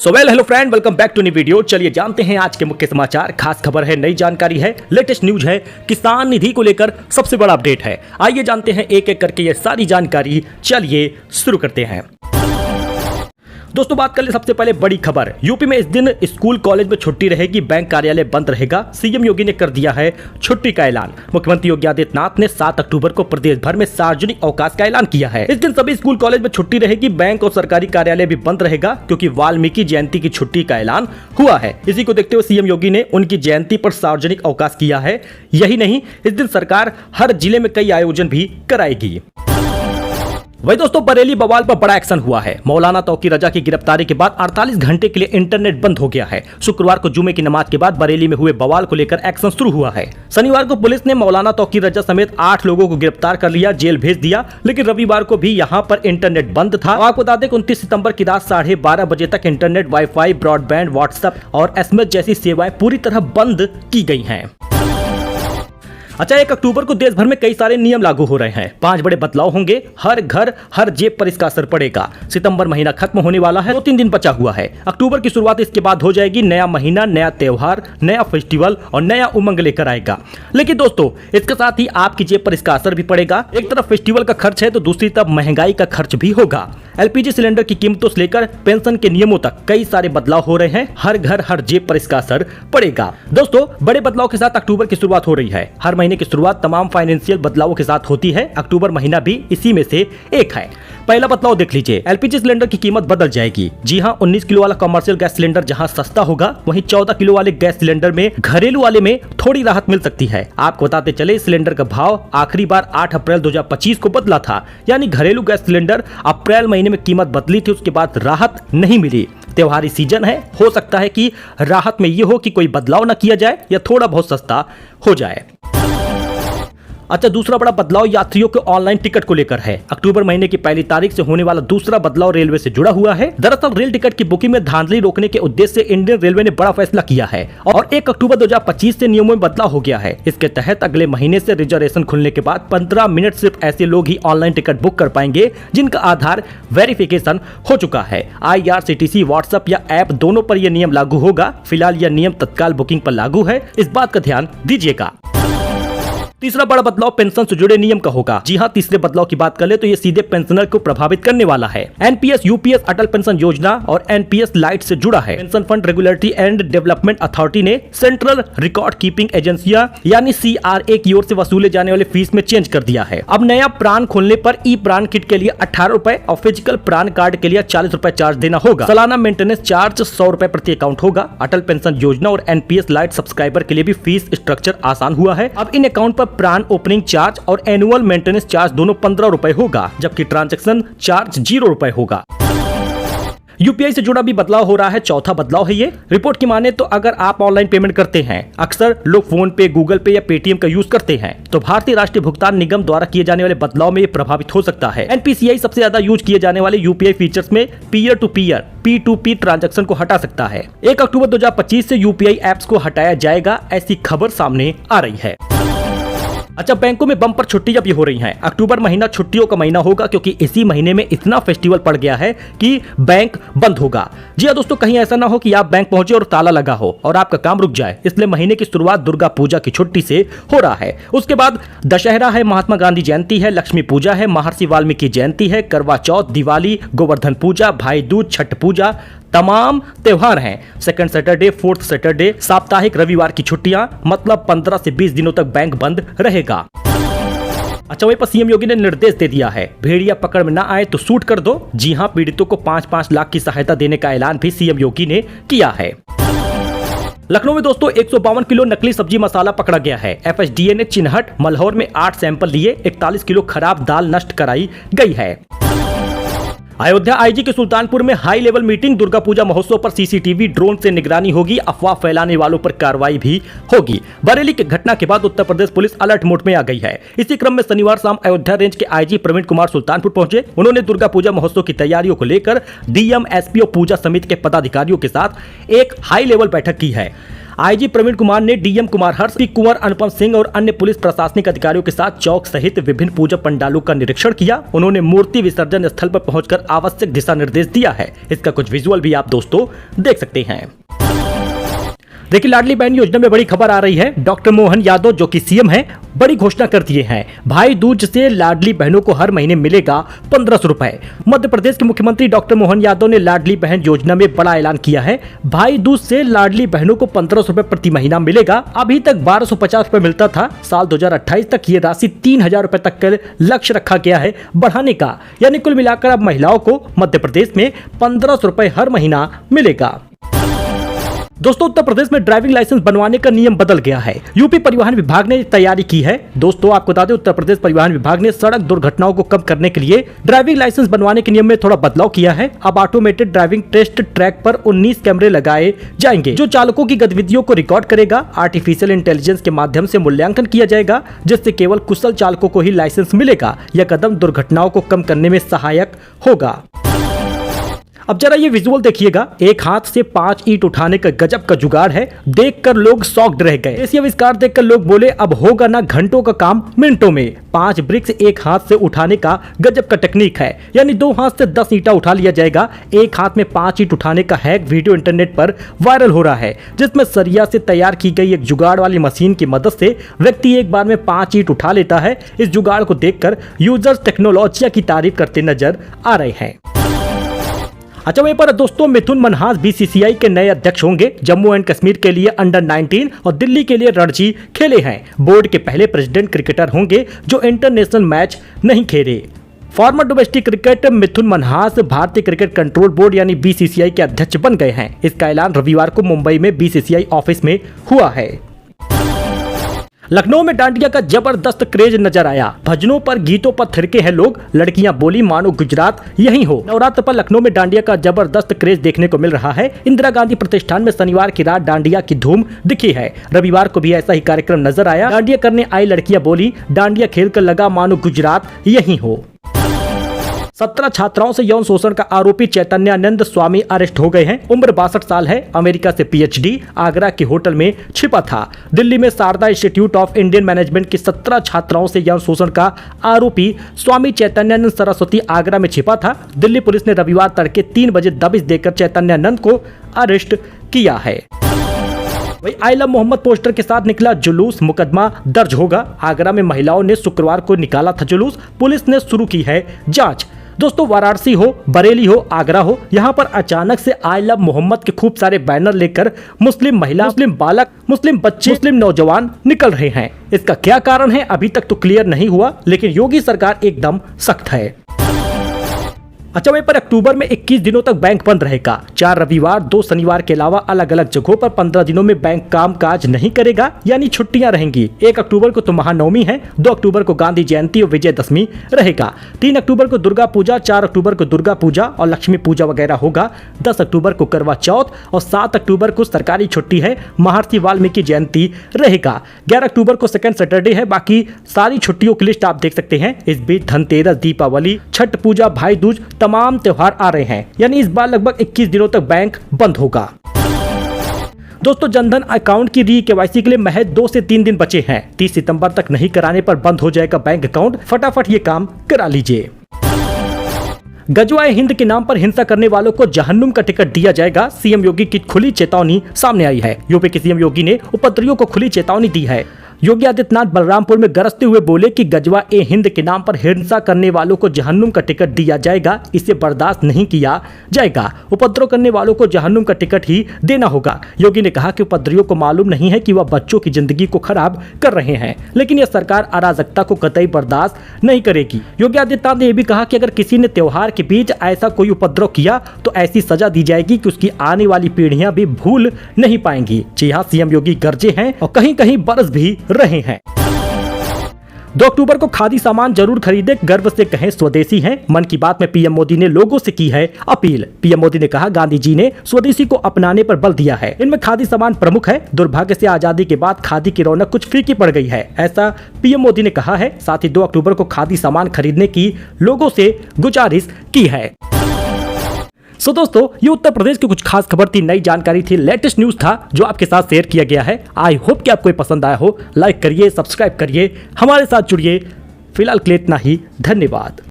Hello friend, welcome back to new video. चलिए जानते हैं आज के मुख्य समाचार। खास खबर है, नई जानकारी है, लेटेस्ट न्यूज है, किसान निधि को लेकर सबसे बड़ा अपडेट है। आइए जानते हैं एक एक करके ये सारी जानकारी। चलिए शुरू करते हैं। दोस्तों बात कर ले सबसे पहले बड़ी खबर। यूपी में इस दिन स्कूल कॉलेज में छुट्टी रहेगी, बैंक कार्यालय बंद रहेगा। सीएम योगी ने कर दिया है छुट्टी का ऐलान। मुख्यमंत्री योगी आदित्यनाथ ने 7 अक्टूबर को प्रदेश भर में सार्वजनिक अवकाश का ऐलान किया है। इस दिन सभी स्कूल कॉलेज में छुट्टी रहेगी, बैंक और सरकारी कार्यालय भी बंद रहेगा, क्योंकि वाल्मीकि जयंती की छुट्टी का ऐलान हुआ है। इसी को देखते हुए सीएम योगी ने उनकी जयंती पर सार्वजनिक अवकाश किया है। यही नहीं, इस दिन सरकार हर जिले में कई आयोजन भी कराएगी। वही दोस्तों बरेली बवाल पर बड़ा एक्शन हुआ है। मौलाना तौकीर रजा की गिरफ्तारी के बाद 48 घंटे के लिए इंटरनेट बंद हो गया है। शुक्रवार को जुमे की नमाज के बाद बरेली में हुए बवाल को लेकर एक्शन शुरू हुआ है। शनिवार को पुलिस ने मौलाना तौकीर रजा समेत 8 लोगों को गिरफ्तार कर लिया, जेल भेज दिया। लेकिन रविवार को भी यहां पर इंटरनेट बंद था। आपको बता दें कि 29 सितंबर की रात 12:30 बजे तक इंटरनेट, वाईफाई, ब्रॉडबैंड, व्हाट्सएप और SMS जैसी सेवाएं पूरी तरह बंद की गई हैं। अच्छा, 1 अक्टूबर को देश भर में कई सारे नियम लागू हो रहे हैं। 5 बड़े बदलाव होंगे। हर घर हर जेब पर इसका असर पड़ेगा। सितंबर महीना खत्म होने वाला है, 2-3 दिन बचा हुआ है। अक्टूबर की शुरुआत इसके बाद हो जाएगी। नया महीना, नया त्योहार, नया फेस्टिवल और नया उमंग लेकर आएगा। लेकिन दोस्तों इसके साथ ही आपकी जेब पर इसका असर भी पड़ेगा। एक तरफ फेस्टिवल का खर्च है तो दूसरी तरफ महंगाई का खर्च भी होगा। LPG सिलेंडर की कीमतों से लेकर पेंशन के नियमों तक कई सारे बदलाव हो रहे हैं। हर घर हर जेब पर इसका असर पड़ेगा। दोस्तों बड़े बदलाव के साथ अक्टूबर की शुरुआत हो रही है। हर महीने की शुरुआत तमाम फाइनेंशियल बदलावों के साथ होती है। अक्टूबर महीना भी इसी में से एक है। पहला बदलाव देख लीजिए, LPG सिलेंडर की कीमत बदल जाएगी। जी हां, 19 किलो वाला कमर्शियल गैस सिलेंडर जहां सस्ता होगा, वहीं 14 किलो वाले गैस सिलेंडर में, घरेलू वाले में थोड़ी राहत मिल सकती है। आपको बताते चले सिलेंडर का भाव आखिरी बार 8 अप्रैल 2025 को बदला था। यानी घरेलू गैस सिलेंडर अप्रैल महीने में कीमत बदली थी, उसके बाद राहत नहीं मिली। त्योहारी सीजन है, हो सकता है कि राहत में यह हो कि कोई बदलाव न किया जाए या थोड़ा बहुत सस्ता हो जाए। अच्छा, दूसरा बड़ा बदलाव यात्रियों के ऑनलाइन टिकट को लेकर है। अक्टूबर महीने की 1 तारीख से होने वाला दूसरा बदलाव रेलवे से जुड़ा हुआ है। दरअसल रेल टिकट की बुकिंग में धांधली रोकने के उद्देश्य से इंडियन रेलवे ने बड़ा फैसला किया है और 1 अक्टूबर 2025 से नियमों में बदलाव हो गया है। इसके तहत अगले महीने से रिजर्वेशन खुलने के बाद 15 मिनट सिर्फ ऐसे लोग ही ऑनलाइन टिकट बुक कर पाएंगे जिनका आधार वेरिफिकेशन हो चुका है। IRCTC, व्हाट्सएप या ऐप दोनों पर यह नियम लागू होगा। फिलहाल यह नियम तत्काल बुकिंग पर लागू है, इस बात का ध्यान दीजिएगा। तीसरा बड़ा बदलाव पेंशन से जुड़े नियम का होगा। जी हां, तीसरे बदलाव की बात कर ले तो ये सीधे पेंशनर को प्रभावित करने वाला है। NPS, UPS, अटल पेंशन योजना और NPS लाइट से जुड़ा है। Pension fund regulatory and development authority ने सेंट्रल रिकॉर्ड कीपिंग एजेंसियां यानी CRA की ओर से वसूले जाने वाले फीस में चेंज कर दिया है। अब नया प्राण खोलने पर ई प्राण किट के लिए 18 रुपए और फिजिकल प्राण कार्ड के लिए 40 रुपए चार्ज देना होगा। सालाना मेंटेनेंस चार्ज 100 रुपए प्रति अकाउंट होगा। अटल पेंशन योजना और NPS लाइट सब्सक्राइबर के लिए भी फीस स्ट्रक्चर आसान हुआ है। अब इन अकाउंट पर प्राण ओपनिंग चार्ज और एनुअल मेंटेनेंस चार्ज दोनों 15 रुपए होगा, जबकि ट्रांजैक्शन चार्ज 0 रुपए होगा। UPI से जुड़ा भी बदलाव हो रहा है। चौथा बदलाव है ये। रिपोर्ट की माने तो अगर आप ऑनलाइन पेमेंट करते हैं, अक्सर लोग फोन पे, गूगल पे या पेटीएम का यूज करते हैं, तो भारतीय राष्ट्रीय भुगतान निगम द्वारा किए जाने वाले बदलाव में ये प्रभावित हो सकता है। NPCI सबसे ज्यादा यूज किए जाने वाले UPI फीचर्स में peer to peer P2P transaction को हटा सकता है। 1 अक्टूबर 2025 से UPI एप्स को हटाया जाएगा, ऐसी खबर सामने आ रही है। अच्छा, बैंकों में बम्पर छुट्टियां भी हो रही हैं। अक्टूबर महीना छुट्टियों का महीना होगा, क्योंकि इसी महीने में इतना फेस्टिवल पड़ गया है कि बैंक बंद होगा। जी हां दोस्तों, कहीं ऐसा ना हो कि आप बैंक पहुंचे और ताला लगा हो और आपका काम रुक जाए। इसलिए महीने की शुरुआत दुर्गा पूजा की छुट्टी से हो रहा है। उसके बाद दशहरा है, महात्मा गांधी जयंती है, लक्ष्मी पूजा है, महर्षि वाल्मीकि जयंती है, करवा चौथ, दिवाली, गोवर्धन पूजा, भाई दूज, छठ पूजा, तमाम त्योहार हैं। सेकंड सैटरडे, फोर्थ सैटरडे, साप्ताहिक रविवार की छुट्टियां, मतलब 15 से 20 दिनों तक बैंक बंद रहेगा। अच्छा, वहीं पर सीएम योगी ने निर्देश दे दिया है, भेड़िया पकड़ में ना आए तो शूट कर दो। जी हां, पीड़ितों को 5-5 लाख की सहायता देने का ऐलान भी सीएम योगी ने किया है। लखनऊ में दोस्तों 152 किलो नकली सब्जी मसाला पकड़ा गया है। FSDA ने चिन्हट मल्हौर में 8 सैंपल लिए, 41 किलो खराब दाल नष्ट कराई गई है। अयोध्या IG के सुल्तानपुर में high level meeting. Durga Puja महोत्सव पर CCTV ड्रोन से निगरानी होगी। अफवाह फैलाने वालों पर कार्रवाई भी होगी। बरेली की घटना के बाद Uttar Pradesh police alert mode में आ गई है। इसी क्रम में शनिवार शाम अयोध्या रेंज के IG प्रवीण कुमार सुल्तानपुर पहुंचे। उन्होंने दुर्गा पूजा महोत्सव की तैयारियों को लेकर DM, SP और पूजा समिति के पदाधिकारियों के साथ एक हाई लेवल बैठक की है। आईजी प्रवीण कुमार ने डीएम कुमार हर्ष, कुंवर अनुपम सिंह और अन्य पुलिस प्रशासनिक अधिकारियों के साथ चौक सहित विभिन्न पूजा पंडालों का निरीक्षण किया। उन्होंने मूर्ति विसर्जन स्थल पर पहुंचकर आवश्यक दिशा निर्देश दिया है। इसका कुछ विजुअल भी आप दोस्तों देख सकते हैं। देखिए, लाडली बहन योजना में बड़ी खबर आ रही है। डॉक्टर मोहन यादव जो कि सीएम हैं, बड़ी घोषणा कर दिए हैं। भाई दूज से लाडली बहनों को हर महीने मिलेगा 1500 रुपए। मध्य प्रदेश के मुख्यमंत्री डॉक्टर मोहन यादव ने लाडली बहन योजना में बड़ा ऐलान किया है। भाई दूज से लाडली बहनों को 1500 रुपए प्रति महीना मिलेगा। अभी तक 1250 रुपए मिलता था। साल 2028 तक ये राशि 3000 रुपए तक का लक्ष्य रखा गया है बढ़ाने का। यानी कुल मिलाकर अब महिलाओं को मध्य प्रदेश में 1500 रुपए हर महीना मिलेगा। दोस्तों, उत्तर प्रदेश में ड्राइविंग लाइसेंस बनवाने का नियम बदल गया है। यूपी परिवहन विभाग ने तैयारी की है। दोस्तों, आपको बता दें, उत्तर प्रदेश परिवहन विभाग ने सड़क दुर्घटनाओं को कम करने के लिए ड्राइविंग लाइसेंस बनवाने के नियम में थोड़ा बदलाव किया है। अब ऑटोमेटेड ड्राइविंग टेस्ट ट्रैक पर 19 कैमरे लगाए जाएंगे जो चालकों की गतिविधियों को रिकॉर्ड करेगा। आर्टिफिशियल इंटेलिजेंस के माध्यम से मूल्यांकन किया जाएगा, जिससे केवल कुशल चालकों को ही लाइसेंस मिलेगा। यह कदम दुर्घटनाओं को कम करने में सहायक होगा। अब जरा ये विजुअल देखिएगा। एक हाथ से 5 ईंट उठाने का गजब का जुगाड़ है। देखकर लोग शॉक्ड रह गए। ऐसी आविष्कार देखकर लोग बोले, अब होगा ना घंटों का काम मिनटों में। 5 ब्रिक्स एक हाथ से उठाने का गजब का टेक्निक है। यानी 2 हाथ से 10 ईंटा उठा लिया जाएगा। एक हाथ में 5 ईंट उठाने का हैक वीडियो इंटरनेट पर वायरल हो रहा है, जिसमें सरिया से तैयार की गई एक जुगाड़ वाली मशीन की मदद से व्यक्ति एक बार में 5 ईंट उठा लेता है। इस जुगाड़ को देखकर यूजर्स टेक्नोलॉजी की तारीफ करते नजर आ रहे हैं। अच्छा, वहीं पर दोस्तों, मिथुन मनहास बीसीसीआई के नए अध्यक्ष होंगे। जम्मू एंड कश्मीर के लिए अंडर 19 और दिल्ली के लिए रणजी खेले हैं। बोर्ड के पहले प्रेसिडेंट क्रिकेटर होंगे जो इंटरनेशनल मैच नहीं खेले। फॉर्मर डोमेस्टिक क्रिकेट मिथुन मनहास भारतीय क्रिकेट कंट्रोल बोर्ड यानी बीसीसीआई के अध्यक्ष बन गए हैं। इसका ऐलान रविवार को मुंबई में बीसीसीआई ऑफिस में हुआ है। लखनऊ में डांडिया का जबरदस्त क्रेज नजर आया। भजनों पर, गीतों पर थिरके हैं लोग। लड़कियां बोली मानो गुजरात यही हो। नवरात्र पर लखनऊ में डांडिया का जबरदस्त क्रेज देखने को मिल रहा है। इंदिरा गांधी प्रतिष्ठान में शनिवार की रात डांडिया की धूम दिखी है। रविवार को भी ऐसा ही कार्यक्रम नजर आया। डांडिया करने आई लड़कियां बोली, डांडिया खेलकर लगा मानो गुजरात यही हो। 17 छात्राओं से यौन शोषण का आरोपी चैतन्यानंद स्वामी अरेस्ट हो गए हैं। उम्र 62 साल है। अमेरिका से पीएचडी, आगरा के होटल में छिपा था। दिल्ली में Sharda institute of Indian management की 17 छात्राओं से यौन शोषण का आरोपी स्वामी चैतन्यानंद सरस्वती आगरा में छिपा था। दिल्ली पुलिस ने रविवार तड़के 3 बजे दबिश देकर चैतन्यानंद को अरेस्ट किया है। वही आई लव मोहम्मद पोस्टर के साथ निकला जुलूस, मुकदमा दर्ज होगा। आगरा में महिलाओं ने शुक्रवार को निकाला था जुलूस। पुलिस ने शुरू की है जांच। दोस्तों, वाराणसी हो, बरेली हो, आगरा हो, यहाँ पर अचानक से आई लव मोहम्मद के खूब सारे बैनर लेकर मुस्लिम महिला, मुस्लिम बालक, मुस्लिम बच्चे, मुस्लिम नौजवान निकल रहे हैं। इसका क्या कारण है अभी तक तो क्लियर नहीं हुआ, लेकिन योगी सरकार एकदम सख्त है। अच्छा, वहीं पर अक्टूबर में 21 दिनों तक बैंक बंद रहेगा। 4 रविवार, 2 शनिवार के अलावा अलग अलग जगहों पर 15 दिनों में बैंक कामकाज नहीं करेगा, यानी छुट्टियां रहेंगी। 1 अक्टूबर को तो महानवमी है, 2 अक्टूबर को गांधी जयंती और विजयदशमी रहेगा, 3 अक्टूबर को दुर्गा पूजा, 4 अक्टूबर को दुर्गा पूजा और लक्ष्मी पूजा वगैरह होगा, 10 अक्टूबर को करवा चौथ और 7 अक्टूबर को सरकारी छुट्टी है, महर्षि वाल्मीकि जयंती रहेगा। 11 अक्टूबर को सेकंड सैटरडे है। बाकी सारी छुट्टियों की लिस्ट आप देख सकते हैं। इस बीच धनतेरस, दीपावली, छठ पूजा, भाई दूज, तमाम त्योहार आ रहे हैं। यानी इस बार लगभग 21 दिनों तक बैंक बंद होगा। दोस्तों, जनधन अकाउंट की री केवाईसी के लिए महज 2 से 3 दिन बचे हैं। 30 सितंबर तक नहीं कराने पर बंद हो जाएगा बैंक अकाउंट। फटाफट ये काम करा लीजिए। गजवाए हिंद के नाम पर हिंसा करने वालों को जहन्नुम का टिकट दिया जाएगा। सीएम योगी की खुली चेतावनी सामने आई है। यूपी के सीएम योगी ने उपद्रवियों को खुली चेतावनी दी है। योगी आदित्यनाथ बलरामपुर में गरजते हुए बोले कि गजवा ए हिंद के नाम पर हिंसा करने वालों को जहन्नुम का टिकट दिया जाएगा। इसे बर्दाश्त नहीं किया जाएगा। उपद्रव करने वालों को जहन्नुम का टिकट ही देना होगा। योगी ने कहा कि उपद्रवियों को मालूम नहीं है कि वह बच्चों की जिंदगी को खराब कर रहे हैं, लेकिन यह सरकार अराजकता को कतई बर्दाश्त नहीं करेगी। योगी आदित्यनाथ ने यह भी कहा कि अगर किसी ने त्योहार के बीच ऐसा कोई उपद्रव किया तो ऐसी सजा दी जाएगी कि उसकी आने वाली पीढ़ियां भी भूल नहीं पाएंगी। जी हाँ, सीएम योगी गरजे हैं और कहीं कहीं बरस भी रहे हैं। 2 अक्टूबर को खादी सामान जरूर खरीदे, गर्व से कहें स्वदेशी हैं। मन की बात में पीएम मोदी ने लोगों से की है अपील। पीएम मोदी ने कहा, गांधी जी ने स्वदेशी को अपनाने पर बल दिया है। इनमें खादी सामान प्रमुख है। दुर्भाग्य से आजादी के बाद खादी की रौनक कुछ फीकी पड़ गई है, ऐसा पीएम मोदी ने कहा है। साथ ही 2 अक्टूबर को खादी सामान खरीदने की लोगों से गुजारिश की है। सो दोस्तों, ये उत्तर प्रदेश की कुछ खास खबर थी, नई जानकारी थी, लेटेस्ट न्यूज था जो आपके साथ शेयर किया गया है। आई होप कि आपको पसंद आया हो। लाइक करिए, सब्सक्राइब करिए, हमारे साथ जुड़िए। फिलहाल के लिए इतना ही, धन्यवाद।